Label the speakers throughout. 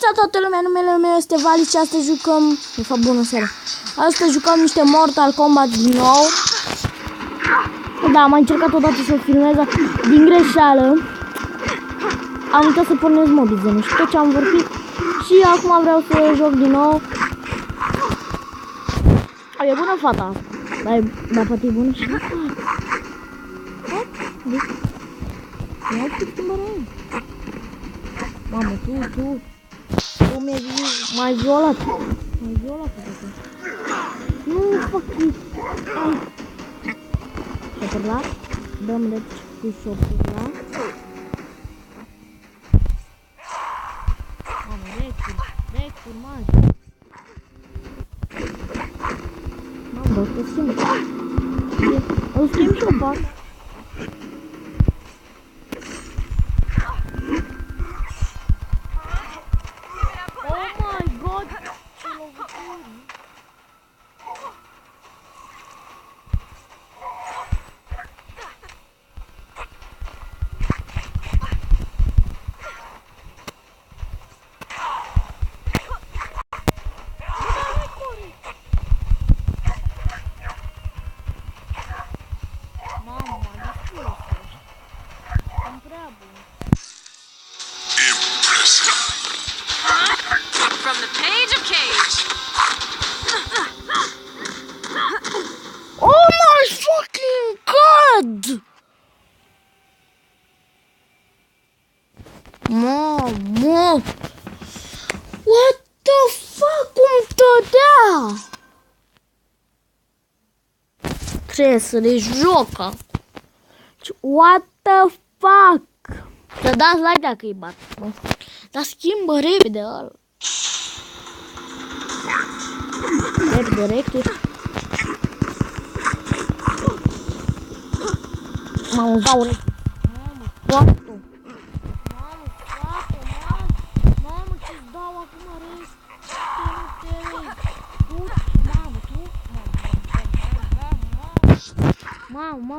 Speaker 1: dimineața toată lumea, numele meu este Vali și astăzi jucăm, de fapt bună seara, astăzi jucăm niște Mortal Kombat din nou. Da, am încercat odată să filmez din greșeală. Am uitat să pornesc mobize, nu știu tot ce am vorbit și acum vreau să joc din nou. E bună fata asta, dar poate e bună și la fata. Nu știu schimbarea ei. Mamă, tu m-ai violat. M-ai violat, frate. Nu fac șopârlat. Dăm deci cu șopârlat. Mamă, recuri mari. Mamă, o să schimb. O schimb și o fac.
Speaker 2: From the page of Cage.
Speaker 1: Oh my fucking god! Mamă! What the fuck? Cum tădea? Trebuie să le joc. What the fuck? Să dați like dacă îi bat. Dar schimbă repede ăla. Repede. Mamă, dau repede. Mamă, ce-ți dau acum Mamă.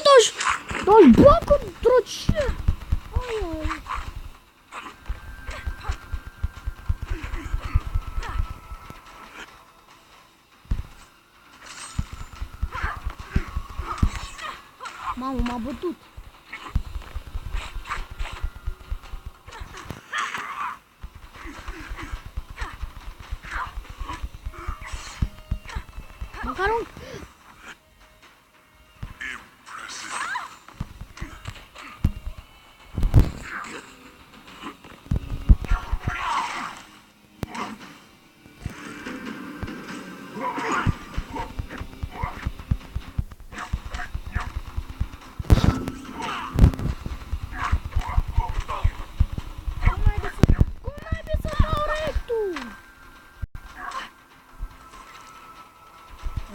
Speaker 1: Dă-și bacă drăcie! Mamă, m-a bătut! Măcar un...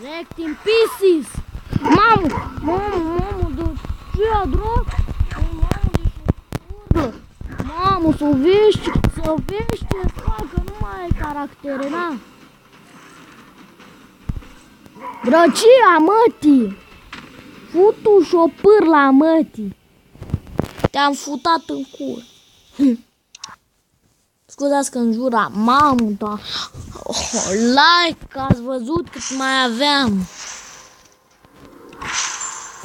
Speaker 1: Wrecked in pieces! Mamă, de ce a drog? Mamă, de șură! Mamă, să vești, facă, nu mai ai caractere, na? Drăcia, mătii! Futu șopâr la mătii! Te-am futat în cur! Scuzați că înjura, mamă, da. Like, că ați văzut cât mai aveam.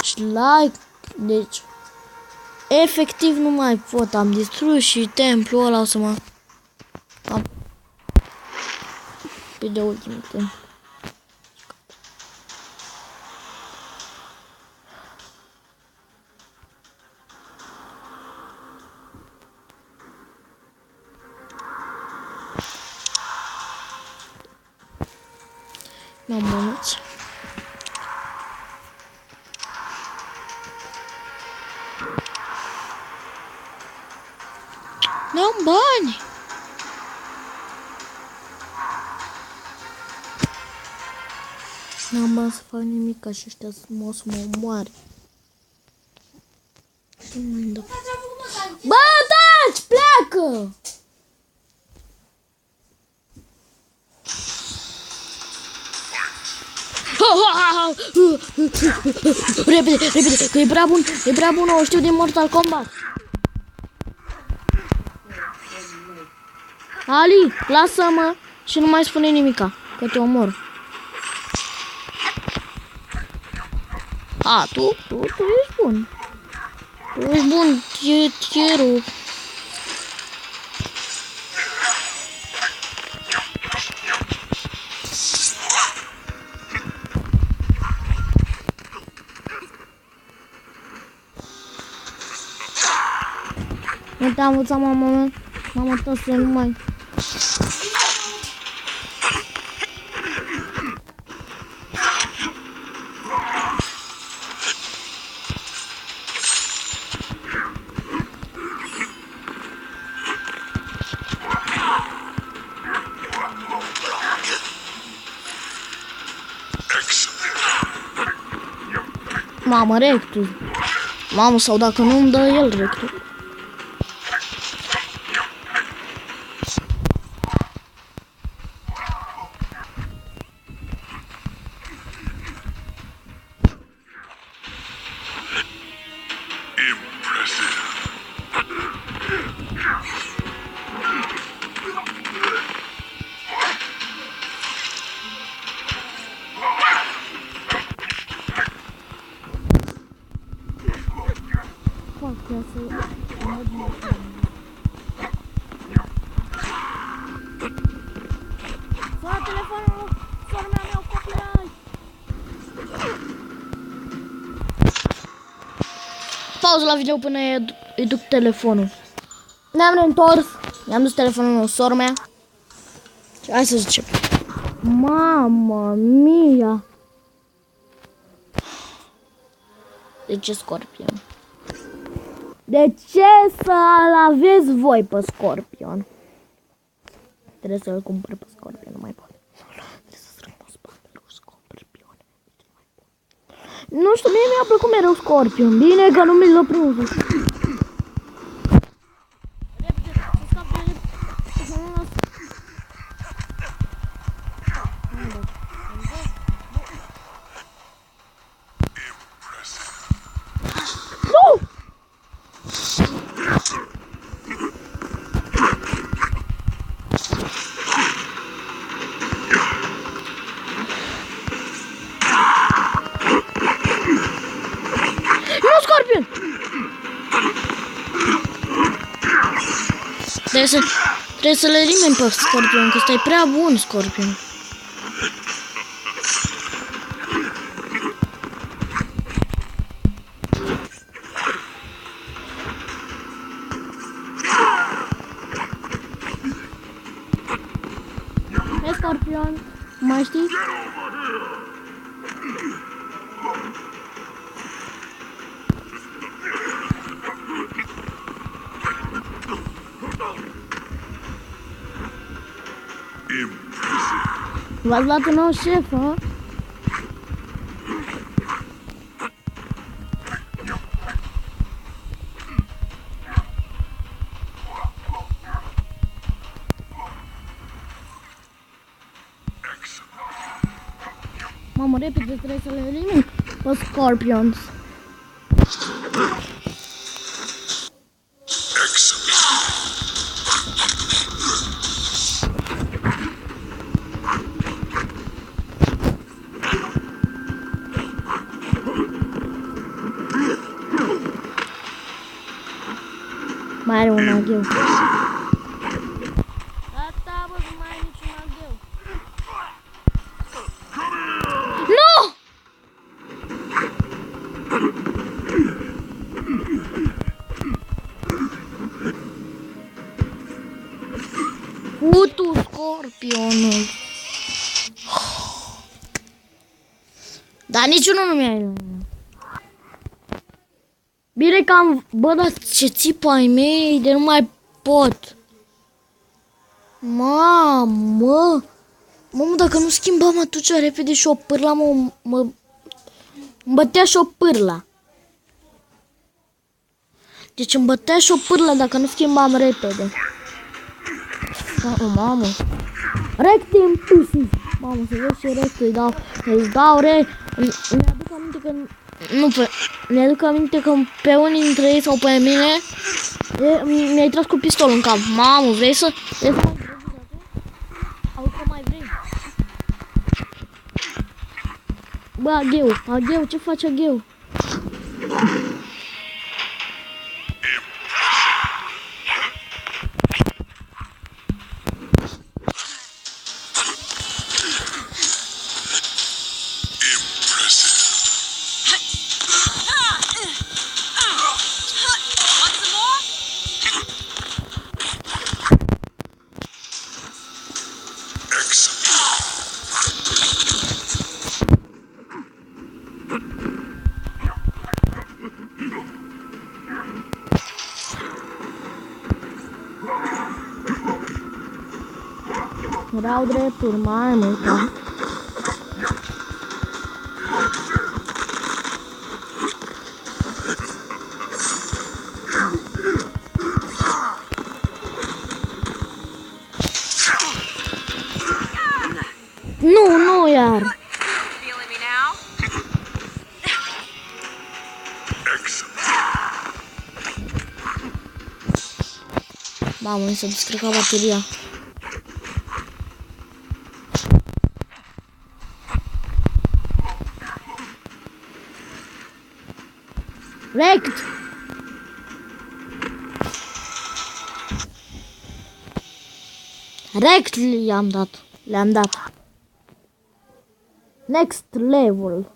Speaker 1: Și like, deci efectiv nu mai pot, am distrus și templul ăla o să mă pe de ultimul timp. M-am bănuț. Nu am bani. N-am bani să fac nimic, ca și ăștia o să mă omoare. Bă, taci, pleacă! Repede, repede, că e prea bun, o știu din Mortal Kombat. Ali, lasă-mă și nu mai spune nimica, că te omor. A, tu ești bun. Tu ești bun, tierul. Nu te-am învățat, mama ta să nu mai... Mamă, rectul. Mamă, sau dacă nu îmi dă el rectul. Fă telefonul, sora mea, copilai! Pauză la video până îi duc telefonul. Ne-am reîntors, i-am dus telefonul sora mea. Și hai să zicem. Mamma mia! De ce Scorpion? De ce să-l aveți voi pe Scorpion? Trebuie să-l cumpăr pe Scorpion, nu mai pot. Trebuie să strâng pe spate lui Scorpion. Nu știu, mie mi-a plăcut mereu Scorpion. Bine că nu mi l-a prins. Trebuie să le elimini pe Scorpion, că ăsta e prea bun, Scorpion. Hey, Scorpion, mai știi? V-ați luat un nou șef, hă? Mamă, repede, trebuie să le elimin pe Scorpions. Mai are un agheu. Gata, bă, nu mai are niciun agheu. Nu! Putu Scorpionul. Dar niciunul nu mi-a eliminat. Bine că am... Bă, dar ce țipă ai mei, de nu mai pot. Mamă! Mamă, dacă nu schimbam atunci repede și o pârla, mă bătea și o pârla. Deci îmi bătea și o pârlă dacă nu schimbam repede. Mamă. Recte în pusi. Mamă, să vezi ce recte îi dau Mi-aduc aminte că... Mi-aduc aminte că pe unii dintre ei sau pe mine mi-ai tras cu pistolul în cap. Mamă, vrei să mai vrei? Auzi că mai vrei? Bă, Agheu, ce faci Agheu? Erau drepturi mai multe. Nu iar.
Speaker 2: Feeling me now?
Speaker 1: Mamă, mi s-a descărcat bateria. Rect! Rect le-am dat. Next level.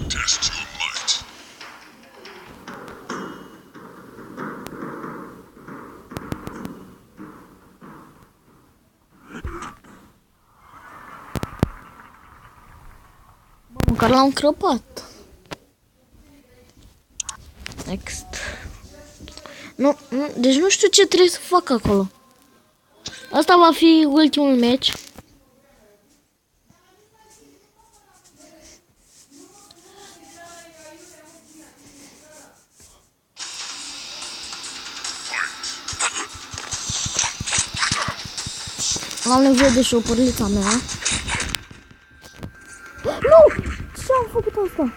Speaker 3: Test your might.
Speaker 1: Măcar l-am crăpat. Next. Nu, deci nu știu ce trebuie să fac acolo. Asta va fi ultimul meci. Am nevoie de șopărlița mea. Nu! Ce-am făcut asta?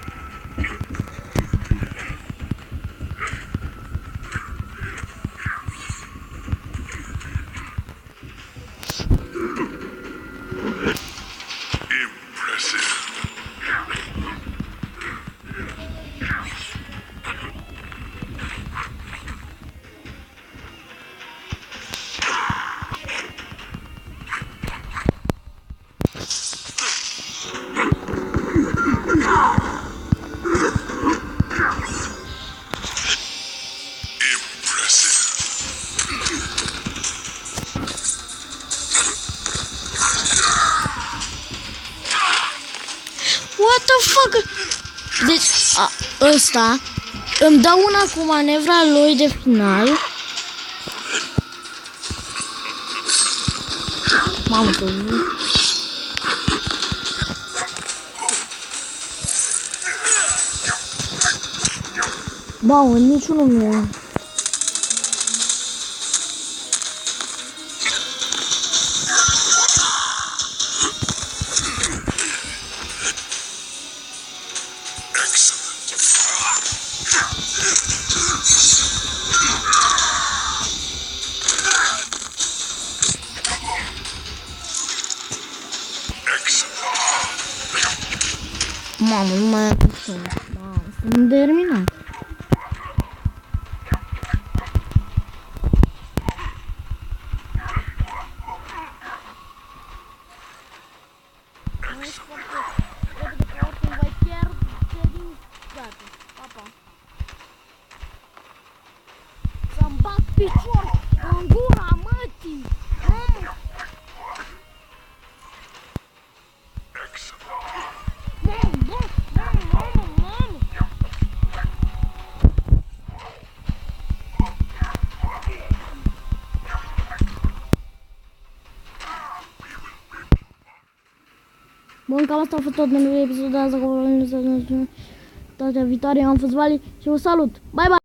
Speaker 3: Impressive.
Speaker 1: What the fuck? Deci, ăsta îmi dă una cu manevra lui de final. Mamă, că... Mamă, niciunul nu e. Mamă, nu mai am cum. Mamă, sunt terminat. Să-mi bag picior în gura mătii. Bun, cam asta a fost tot pentru episodul ăsta. Data viitoare, eu am fost Vali și vă salut. Bye, bye!